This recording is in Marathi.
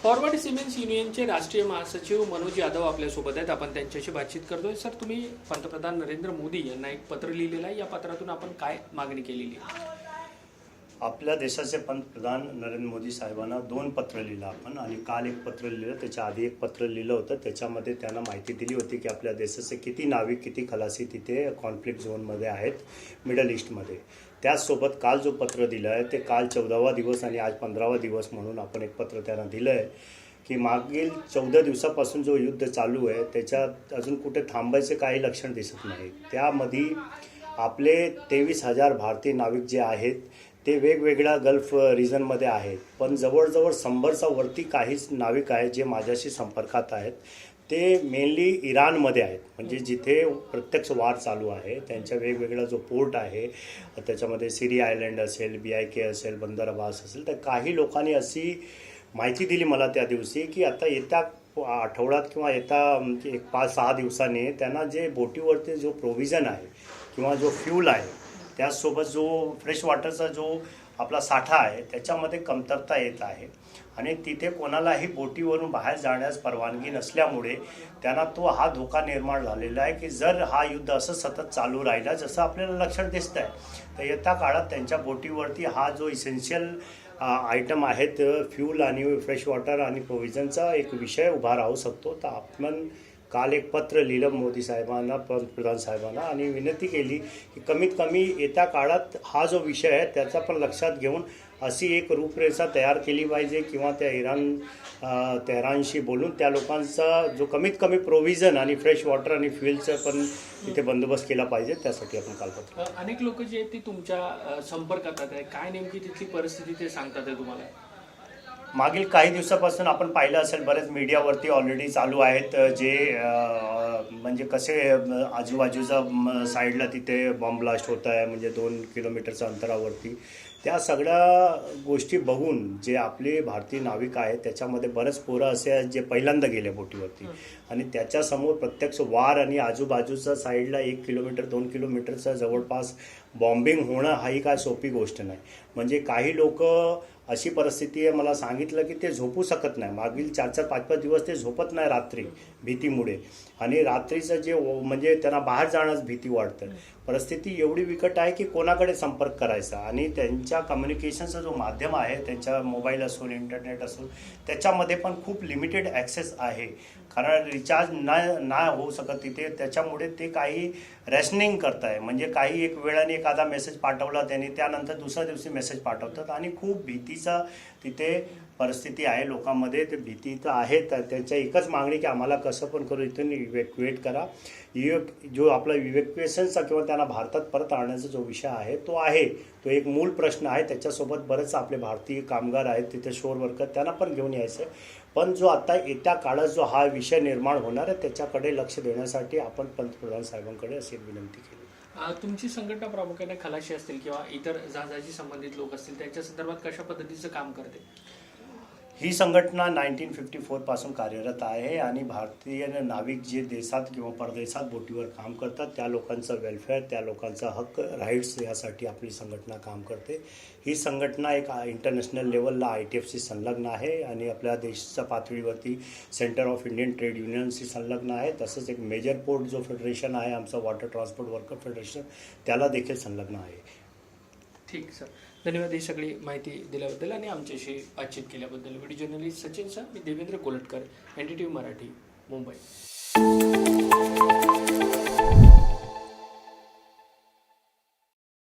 फॉरवर्ड सिमेंट्स युनियनचे राष्ट्रीय महासचिव मनोज यादव आपल्यासोबत आहेत. आपण त्यांच्याशी बातचीत करतोय. सर, तुम्ही पंतप्रधान नरेंद्र मोदी यांना एक पत्र लिहिलेलं आहे. या पत्रातून आपण काय मागणी केलेली आहे? आपल्या देशाचे पंतप्रधान नरेंद्र मोदी साहेबांना 2 पत्र लिहिलं आपण, आणि काल एक पत्र लिहिलं, त्याच्या आधी एक पत्र लिहिलं होतं. त्याच्यामध्ये त्यांना माहिती दिली होती की आपल्या देशाचे किती नाविक, किती खलासी तिथे कॉन्फ्लिक्ट झोनमध्ये आहेत मिडल ईस्टमध्ये. त्याचसोबत काल जो पत्र दिलं आहे ते काल 14वा दिवस आणि आज 15वा दिवस म्हणून आपण एक पत्र त्यांना दिलं आहे की मागील 14 दिवसापासून जो युद्ध चालू आहे त्याच्यात अजून कुठे थांबायचे काही लक्षण दिसत नाही. त्यामध्ये आपले 23,000 भारतीय नाविक जे आहेत ते वेगवेगळ्या गल्फ रिजनमध्ये आहेत, पण जवळजवळ 100च्या वरती काहीच नाविक आहेत जे माझ्याशी संपर्कात आहेत. ते मेनली इराणमध्ये आहेत, म्हणजे जिथे प्रत्यक्ष वार चालू आहे त्यांच्या वेगवेगळा जो पोर्ट आहे त्याच्यामध्ये सिरी आयलंड असेल, BIK असेल, बंदर अब्बास असेल. तर काही लोकांनी अशी माहिती दिली मला त्या दिवशी की आता येत्या आठवड्यात किंवा येत्या एक 5-6 दिवसांनी त्यांना जे बोटीवरती जो प्रोव्हिजन आहे किंवा जो फ्यूल आहे त्याचसोबत जो फ्रेश वॉटरचा जो आपला साठा आहे त्याच्यामध्ये कमतरता येत आहे, आणि तिथे कोणालाही बोटीवरून बाहेर जाण्यास परवानगी नसल्यामुळे त्यांना हा धोका निर्माण झालेला आहे की जर हा युद्ध असं सतत चालू राहिला जसं आपल्याला लक्षण दिसतं आहे तर येत्या काळात त्यांच्या बोटीवरती हा जो इसेन्शियल आयटम आहेत फ्यूल आणि फ्रेश वॉटर आणि प्रोव्हिजनचा एक विषय उभा राहू शकतो. तर आपण काल एक पत्र लिहिलं मोदी साहेबांना, पंतप्रधान साहेबांना, आणि विनंती केली की कमीत कमी येत्या काळात हा जो विषय आहे त्याचा पण लक्षात घेऊन अशी एक रूपरेषा तयार केली पाहिजे किंवा त्या तेहरानशी बोलून त्या लोकांचा जो कमीत कमी प्रोव्हिजन आणि फ्रेश वॉटर आणि फ्युएलचा पण तिथे बंदोबस्त केला पाहिजे. त्यासाठी आपण काल पत्र. अनेक लोक जे आहेत ती तुमच्या संपर्कात आहे, काय नेमकी तिथली परिस्थिती ते सांगतात आहे तुम्हाला? मागील काही दिवसापासून आपण पाहिलं असेल बरेच मीडियावरती ऑलरेडी चालू आहेत जे म्हणजे कसे आजूबाजूचा साईडला तिथे बॉम्ब ब्लास्ट होत आहे, म्हणजे 2 किलोमीटरच्या अंतरावरती. त्या सगळ्या गोष्टी बघून जे आपले भारतीय नाविक आहेत त्याच्यामध्ये बरेच पोरं असे आहेत जे पहिल्यांदा गेले बोटीवरती, आणि त्याच्यासमोर प्रत्यक्ष वार आणि आजूबाजूच्या साईडला 1 किलोमीटर 2 किलोमीटरचा जवळपास बॉम्बिंग होणं हाही काय सोपी गोष्ट नाही. म्हणजे काही लोक अशी परिस्थिती आहे, मला सांगितलं की ते झोपू शकत नाही. मागील 4-4, 5-5 दिवस ते झोपत नाही रात्री भीतीमुळे, आणि रात्रीचं जे म्हणजे त्यांना बाहेर जाण्यास भीती वाटतं. परिस्थिती एवढी बिकट आहे की कोणाकडे संपर्क करायचा, आणि त्यांच्या कम्युनिकेशनचा जो माध्यम आहे त्यांच्या मोबाईल असो, इंटरनेट असो, त्याच्यामध्ये पण खूप लिमिटेड ॲक्सेस आहे, कारण रिचार्ज नाही होऊ शकत तिथे. त्याच्यामुळे ते काही रॅशनिंग करत आहे, म्हणजे काही एक वेळाने एखादा मेसेज पाठवला त्यांनी, त्यानंतर दुसऱ्या दिवशी मेसेज पाठवतात, आणि खूप भीतीचा तिथे परिस्थिती आहे लोकांमध्ये. ते भीती तर आहे. त्यांच्या एकच मागणी की आम्हाला कसं पण करू इथून इव्हॅक्युएट करा. जो आपला इव्हॅक्युएशनचा किंवा त्यांना भारतात परत आणण्याचा जो विषय आहे तो एक मूळ प्रश्न आहे. त्याच्यासोबत बरेच आपले भारतीय कामगार आहेत तिथे, शोर वर्कर, त्यांना पण घेऊन यायचं आहे. पण जो आता येत्या काळात जो हा विषय निर्माण होणार आहे त्याच्याकडे लक्ष देण्यासाठी आपण पंतप्रधान साहेबांकडे अशी विनंती केली. तुमची संघटना प्रामुख्याने खलाशी असतील किंवा इतर जहाजाशी संबंधित लोक असतील त्यांच्या संदर्भात कशा पद्धतीचं काम करते? ही संघटना 1954 पासून कार्यरत आहे, आणि भारतीय नाविक जे देशात किंवा परदेशात बोटीवर काम करतात त्या लोकांचा वेलफेअर, त्या लोकांचा हक्क, राईट्स यासाठी आपली संघटना काम करते. ही संघटना एक इंटरनॅशनल लेवलला ITFशी संलग्न आहे, आणि आपल्या देशाच्या पातळीवरती सेंटर ऑफ इंडियन ट्रेड युनियनशी संलग्न आहे. तसंच एक मेजर पोर्ट जो फेडरेशन आहे आमचं, वॉटर ट्रान्सपोर्ट वर्कर फेडरेशन, त्याला देखील संलग्न आहे. ठीक सर, धन्यवाद ही सगळी माहिती दिल्याबद्दल आणि आमच्याशी बातचीत केल्याबद्दल. व्हिडिओ जर्नलिस्ट सचिन सर, मी देवेंद्र कोलटकर, NDTV मराठी, मुंबई.